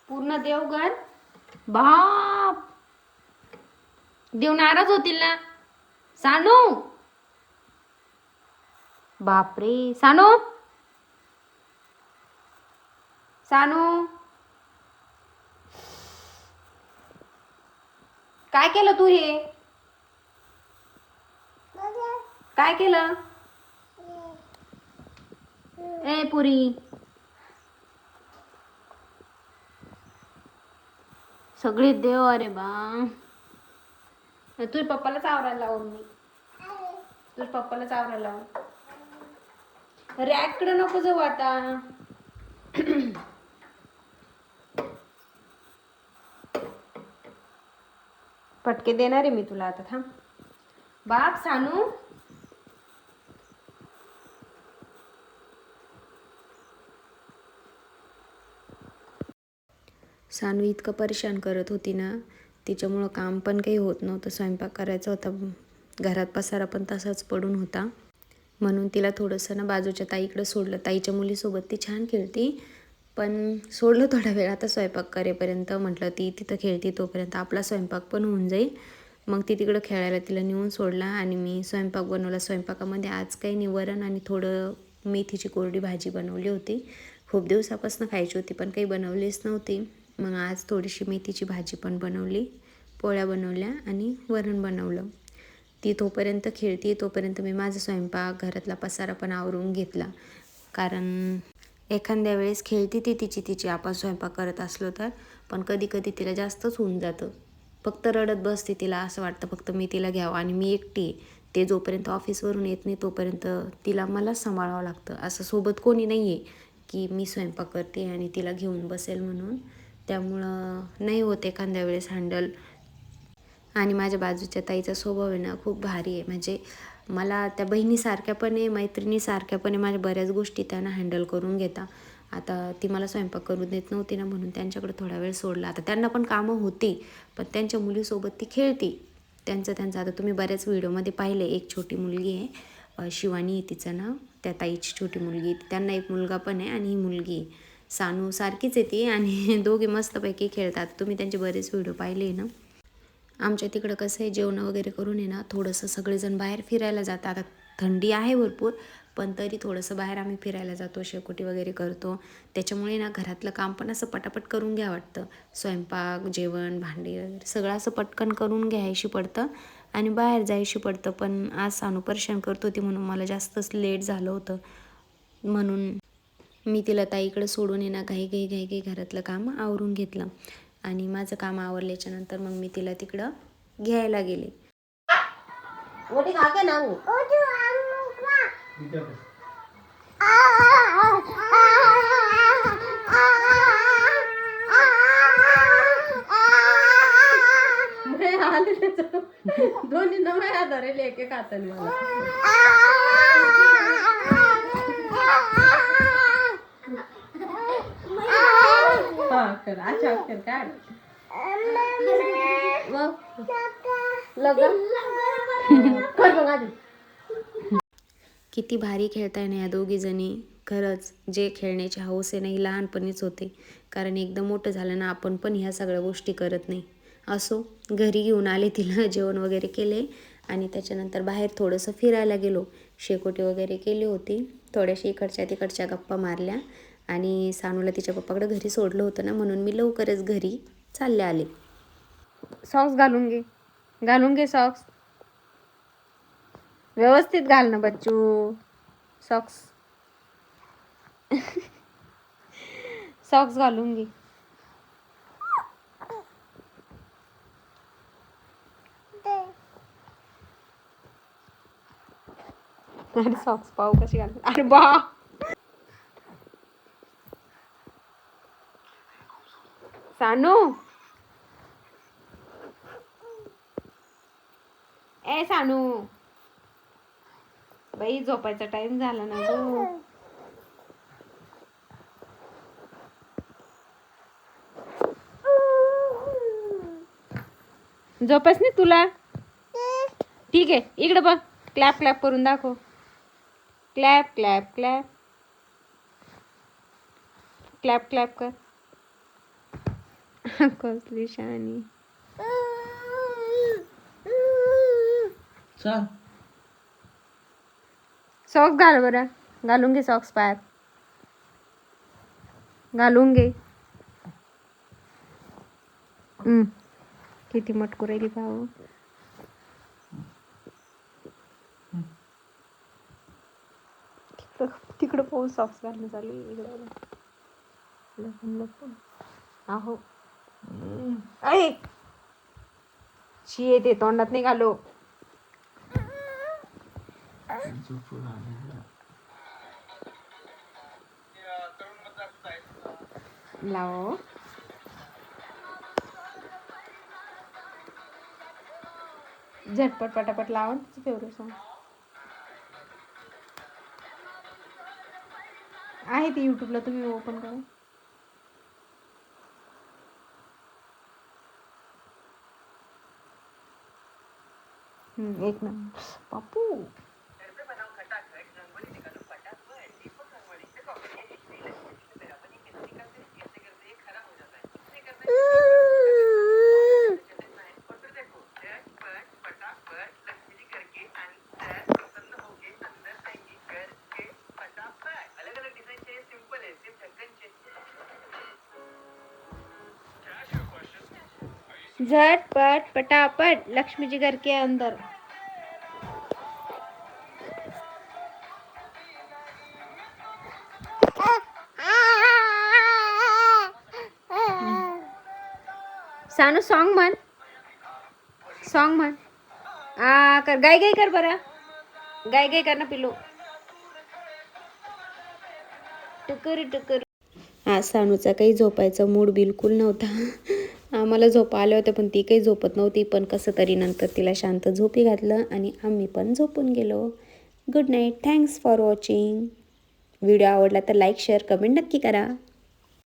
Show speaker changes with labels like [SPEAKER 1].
[SPEAKER 1] पूर्ण देवघर. बाप, देव नाराज होतील ना. सानू, बापरे. सानू, सानू, काय केलं तू? हे काय केलं? ए पुरी, सगळे देव. अरे बा, तुझ्या पप्पालाच आवरायला लावून मी. तुझ्या पप्पालाच आवरायला लावून. रॅककडे नको जाऊ आता. फटके देणार आहे मी तुला आता. थांब. बाप, सानू, सानू इतकं परेशान करत होती ना, तिच्यामुळं काम पण काही होत नव्हतं. स्वयंपाक करायचा होता, घरात पसारा पण तसाच पडून होता. म्हणून तिला थोडंसं ना बाजूच्या ताईकडे सोडलं. ताईच्या मुलीसोबत ती छान खेळती, पण सोडलं थोडा वेळ. आता स्वयंपाक करेपर्यंत म्हटलं ती तिथं खेळती तोपर्यंत आपला स्वयंपाक पण होऊन जाईल. मग ती तिकडं खेळायला तिला नेऊन सोडला आणि मी स्वयंपाक बनवला. स्वयंपाकामध्ये आज काही नाही, वरण आणि थोडं मेथीची कोरडी भाजी बनवली होती. खूप दिवसापासून खायची होती पण काही बनवलीच नव्हती. मग आज थोडीशी मेथीची भाजी पण बनवली, पोळ्या बनवल्या आणि वरण बनवलं. ती तोपर्यंत खेळती, तोपर्यंत मी माझा स्वयंपाक, घरातला पसारा पण आवरून घेतला. कारण एखाद्या वेळेस खेळती ती तिची आपण स्वयंपाक करत असलो तर, पण कधी कधी तिला जास्तच होऊन जातं. फक्त रडत बसते. तिला असं वाटतं फक्त मी तिला घ्यावं आणि मी एकटी आहे. ते जोपर्यंत ऑफिसवरून येत नाही तोपर्यंत तिला मलाच सांभाळावं लागतं. असं सोबत कोणी नाही आहे की मी स्वयंपाक करते आणि तिला घेऊन बसेल म्हणून. त्यामुळं नाही होत एखाद्या वेळेस हँडल. आणि माझ्या बाजूच्या ताईचा स्वभाव आहे ना खूप भारी आहे. म्हणजे मला त्या बहिणीसारख्या पण आहे, मैत्रिणीसारख्या पण आहे. माझ्या बऱ्याच गोष्टी त्यांना हँडल करून घेता. आता ती मला स्वयंपाक करू देत नव्हती ना, म्हणून त्यांच्याकडे थोडा वेळ सोडला. आता त्यांना पण कामं होती, पण त्यांच्या मुलीसोबत ती खेळती. त्यांचं आता तुम्ही बऱ्याच व्हिडिओमध्ये पाहिले. एक छोटी मुलगी आहे, शिवानी आहे तिचं नाव, त्या ताईची छोटी मुलगी. त्यांना एक मुलगा पण आहे आणि ही मुलगी आहे सानू, सारखीच आहे ती. आणि दोघे मस्तपैकी खेळतात. तुम्ही त्यांचे बरेच व्हिडिओ पाहिले ना. आमच्या तिकडं कसं आहे, जेवण वगैरे करून आहे ना थोडंसं सगळेजण बाहेर फिरायला जातात. आता थंडी आहे भरपूर, पण तरी थोडंसं बाहेर आम्ही फिरायला जातो, शेकोटी वगैरे करतो. त्याच्यामुळे ना घरातलं काम पण असं पटापट करून घ्या वाटतं. स्वयंपाक, जेवण, भांडी वगैरे सगळं असं पटकन करून घ्यायशी पडतं आणि बाहेर जायशी पडतं. पण आज सानू परेशान करत होती म्हणून मला जास्तच लेट झालं होतं. म्हणून मी तिला ताईकडे सोडून ये ना घाई घरातलं काम आवरून घेतलं. आणि माझं काम आवरल्याच्या नंतर मग मी तिला तिकडं घ्यायला गेले. दोन्ही नवे आधारेल एक एक हाताने मला. अच्छा अक्षर काढ. किती भारी खेळताय ना या दोघी जणी. खरंच जे खेळण्याची हौस आहे ना ही लहानपणीच होते. कारण एकदम मोठं झालं ना आपण पण ह्या सगळ्या गोष्टी करत नाही. असो, घरी घेऊन आले तिला, जेवण वगैरे केले आणि त्याच्यानंतर बाहेर थोडंसं फिरायला गेलो. शेकोटी वगैरे केली होती, थोड्याशी इकडच्या तिकडच्या गप्पा मारल्या आणि सानूला तिच्या पप्पाकडे घरी सोडलं होतं ना, म्हणून मी लवकरच घरी चालले आले. सॉक्स घालून घे सॉक्स व्यवस्थित घाल ना बच्चू. सॉक्स सॉक्स घालून घे. अरे सॉक्स पाहू कशी घाल. अरे बा, सानू, ए सानू, बाई झोपायचा टाइम झाला ना गो. झोपायच नाही तुला? ठीक आहे, इकडे बघ. क्लॅप क्लॅप करून दाखव. Clap clap clap clap clap कर. कसली शानी.
[SPEAKER 2] चल
[SPEAKER 1] सॉक्स घाल बरं. घालून घे सॉक्स पायात. घालून घे. किती मटकू राहिली पाहू. तिकडं पाहून सॉक्स घालणं चालू आहे. इकडं लपून लपून. आहो ऐ शी येते तोंडात नाही घालो. लाव झटपट पटापट लावा. तिचं फेवरेट सॉंग आहे ती यूट्यूबला, तुम्ही ओपन करा. एक नंबर पापू. झटपट पटापट लक्ष्मी जी घर के अंदर. सानू सॉन्ग म्हण. सॉन्ग म्हण. कर गाय गाय कर बरं. गाय गाय कर ना पिलू. टुकुर टुकुर. आज सानूचा काही झोपायचा मूड बिलकुल नव्हता. आम्हाला झोपा आल्या होत्या पण ती काही झोपत नव्हती. पण कसं तरी नंतर तिला शांत झोपी घातलं आणि आम्ही पण झोपून गेलो. Good night. Thanks for watching. Video आवडला तर लाईक शेअर कमेंट नक्की करा.